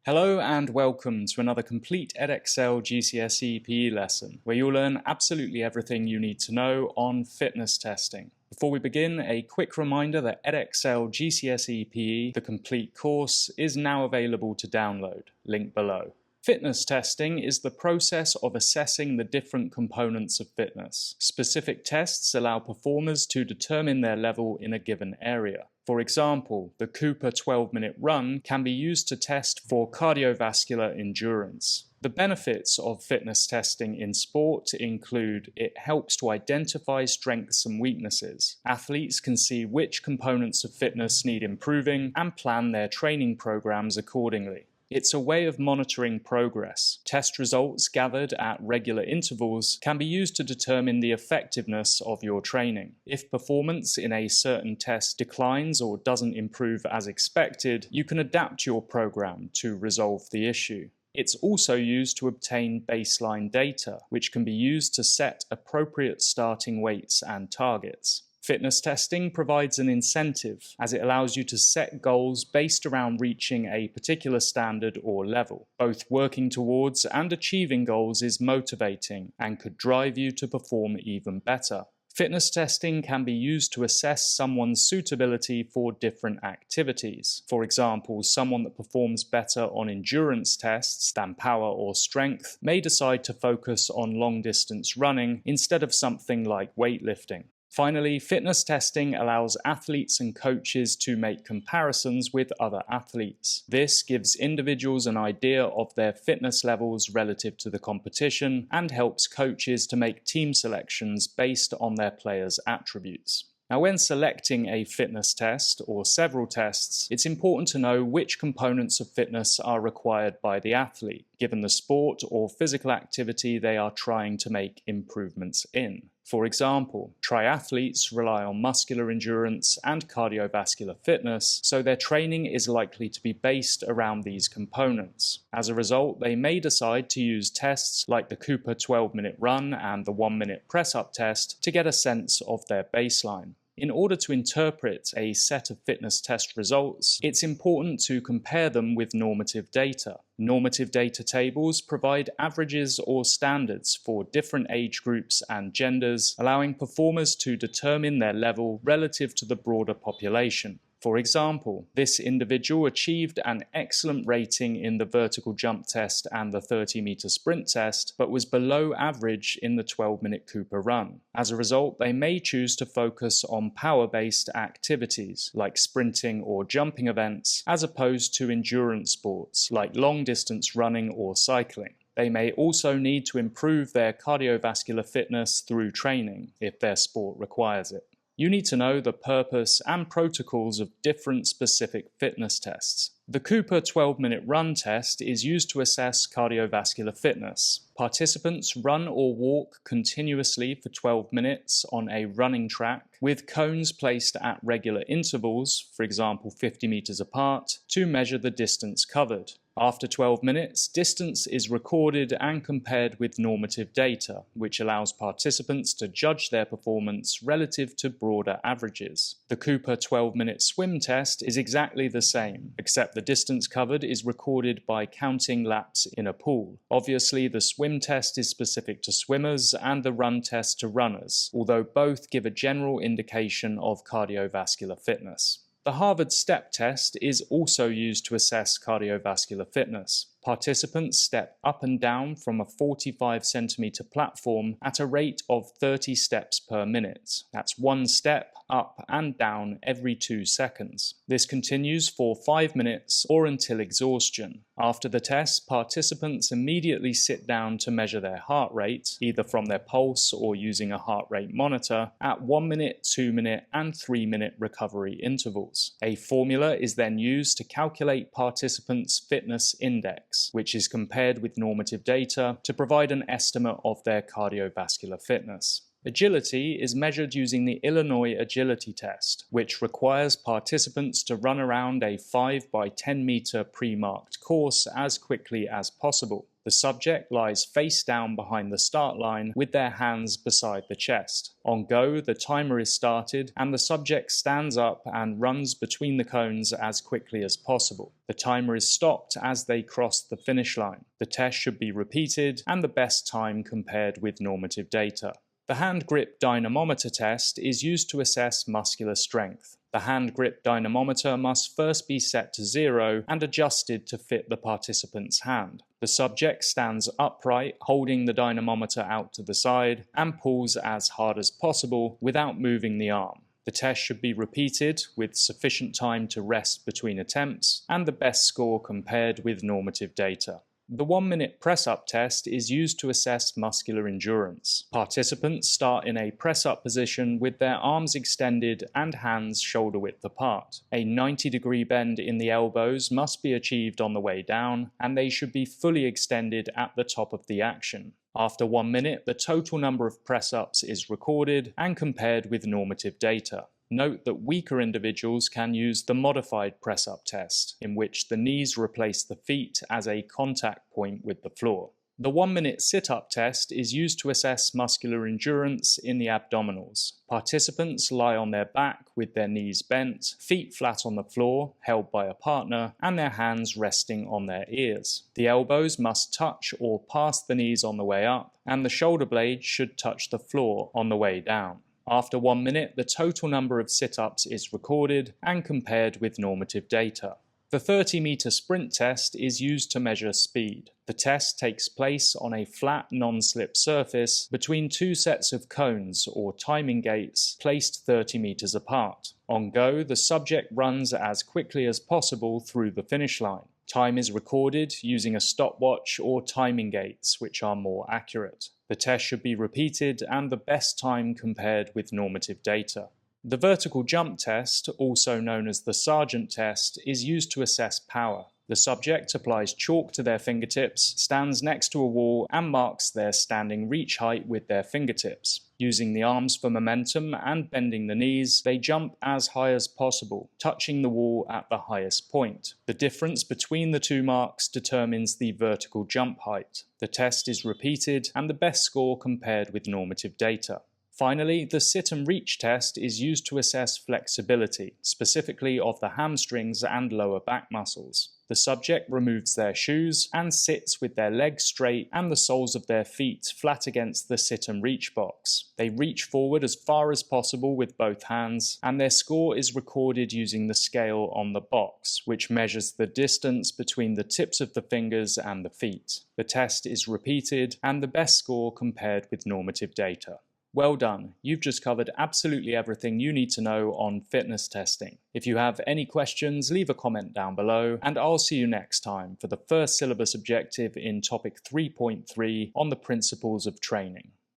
Hello and welcome to another complete Edexcel GCSE PE lesson, where you'll learn absolutely everything you need to know on fitness testing. Before we begin, a quick reminder that Edexcel GCSE PE, the complete course, is now available to download, link below. Fitness testing is the process of assessing the different components of fitness. Specific tests allow performers to determine their level in a given area. For example, the Cooper 12-minute run can be used to test for cardiovascular endurance. The benefits of fitness testing in sport include it helps to identify strengths and weaknesses. Athletes can see which components of fitness need improving and plan their training programs accordingly. It's a way of monitoring progress. Test results gathered at regular intervals can be used to determine the effectiveness of your training. If performance in a certain test declines or doesn't improve as expected, you can adapt your program to resolve the issue. It's also used to obtain baseline data, which can be used to set appropriate starting weights and targets. Fitness testing provides an incentive, as it allows you to set goals based around reaching a particular standard or level. Both working towards and achieving goals is motivating and could drive you to perform even better. Fitness testing can be used to assess someone's suitability for different activities. For example, someone that performs better on endurance tests than power or strength may decide to focus on long-distance running instead of something like weightlifting. Finally, fitness testing allows athletes and coaches to make comparisons with other athletes. This gives individuals an idea of their fitness levels relative to the competition and helps coaches to make team selections based on their players' attributes. Now, when selecting a fitness test or several tests, it's important to know which components of fitness are required by the athlete, given the sport or physical activity they are trying to make improvements in. For example, triathletes rely on muscular endurance and cardiovascular fitness, so their training is likely to be based around these components. As a result, they may decide to use tests like the Cooper 12-minute run and the 1-minute press-up test to get a sense of their baseline. In order to interpret a set of fitness test results, it's important to compare them with normative data. Normative data tables provide averages or standards for different age groups and genders, allowing performers to determine their level relative to the broader population. For example, this individual achieved an excellent rating in the vertical jump test and the 30-meter sprint test, but was below average in the 12-minute Cooper run. As a result, they may choose to focus on power-based activities like sprinting or jumping events, as opposed to endurance sports like long-distance running or cycling. They may also need to improve their cardiovascular fitness through training, if their sport requires it. You need to know the purpose and protocols of different specific fitness tests. The Cooper 12-minute run test is used to assess cardiovascular fitness. Participants run or walk continuously for 12 minutes on a running track, with cones placed at regular intervals, for example 50 meters apart, to measure the distance covered. After 12 minutes, distance is recorded and compared with normative data, which allows participants to judge their performance relative to broader averages. The Cooper 12-minute swim test is exactly the same, except the distance covered is recorded by counting laps in a pool. Obviously, the swim test is specific to swimmers and the run test to runners, although both give a general indication of cardiovascular fitness. The Harvard STEP test is also used to assess cardiovascular fitness. Participants step up and down from a 45-centimeter platform at a rate of 30 steps per minute. That's one step up and down every 2 seconds. This continues for 5 minutes or until exhaustion. After the test, participants immediately sit down to measure their heart rate, either from their pulse or using a heart rate monitor, at 1 minute, 2 minute, and 3 minute recovery intervals. A formula is then used to calculate participants' fitness index, which is compared with normative data to provide an estimate of their cardiovascular fitness. Agility is measured using the Illinois Agility Test, which requires participants to run around a 5 by 10 meter pre-marked course as quickly as possible. The subject lies face down behind the start line with their hands beside the chest. On go, the timer is started and the subject stands up and runs between the cones as quickly as possible. The timer is stopped as they cross the finish line. The test should be repeated and the best time compared with normative data. The hand grip dynamometer test is used to assess muscular strength. The hand grip dynamometer must first be set to 0 and adjusted to fit the participant's hand. The subject stands upright, holding the dynamometer out to the side, and pulls as hard as possible without moving the arm. The test should be repeated with sufficient time to rest between attempts and the best score compared with normative data. The 1-minute press-up test is used to assess muscular endurance. Participants start in a press-up position with their arms extended and hands shoulder-width apart. A 90-degree bend in the elbows must be achieved on the way down, and they should be fully extended at the top of the action. After 1 minute, the total number of press-ups is recorded and compared with normative data. Note that weaker individuals can use the modified press-up test, in which the knees replace the feet as a contact point with the floor. The 1-minute sit-up test is used to assess muscular endurance in the abdominals. Participants lie on their back with their knees bent, feet flat on the floor, held by a partner, and their hands resting on their ears. The elbows must touch or pass the knees on the way up, and the shoulder blades should touch the floor on the way down. After 1 minute, the total number of sit-ups is recorded and compared with normative data. The 30-meter sprint test is used to measure speed. The test takes place on a flat, non-slip surface between two sets of cones or timing gates placed 30 meters apart. On go, the subject runs as quickly as possible through the finish line. Time is recorded using a stopwatch or timing gates, which are more accurate. The test should be repeated and the best time compared with normative data. The vertical jump test, also known as the Sargent test, is used to assess power. The subject applies chalk to their fingertips, stands next to a wall, and marks their standing reach height with their fingertips. Using the arms for momentum and bending the knees, they jump as high as possible, touching the wall at the highest point. The difference between the two marks determines the vertical jump height. The test is repeated and the best score compared with normative data. Finally, the sit and reach test is used to assess flexibility, specifically of the hamstrings and lower back muscles. The subject removes their shoes and sits with their legs straight and the soles of their feet flat against the sit and reach box. They reach forward as far as possible with both hands, and their score is recorded using the scale on the box, which measures the distance between the tips of the fingers and the feet. The test is repeated and the best score compared with normative data. Well done, you've just covered absolutely everything you need to know on fitness testing. If you have any questions, leave a comment down below, and I'll see you next time for the first syllabus objective in topic 3.3 on the principles of training.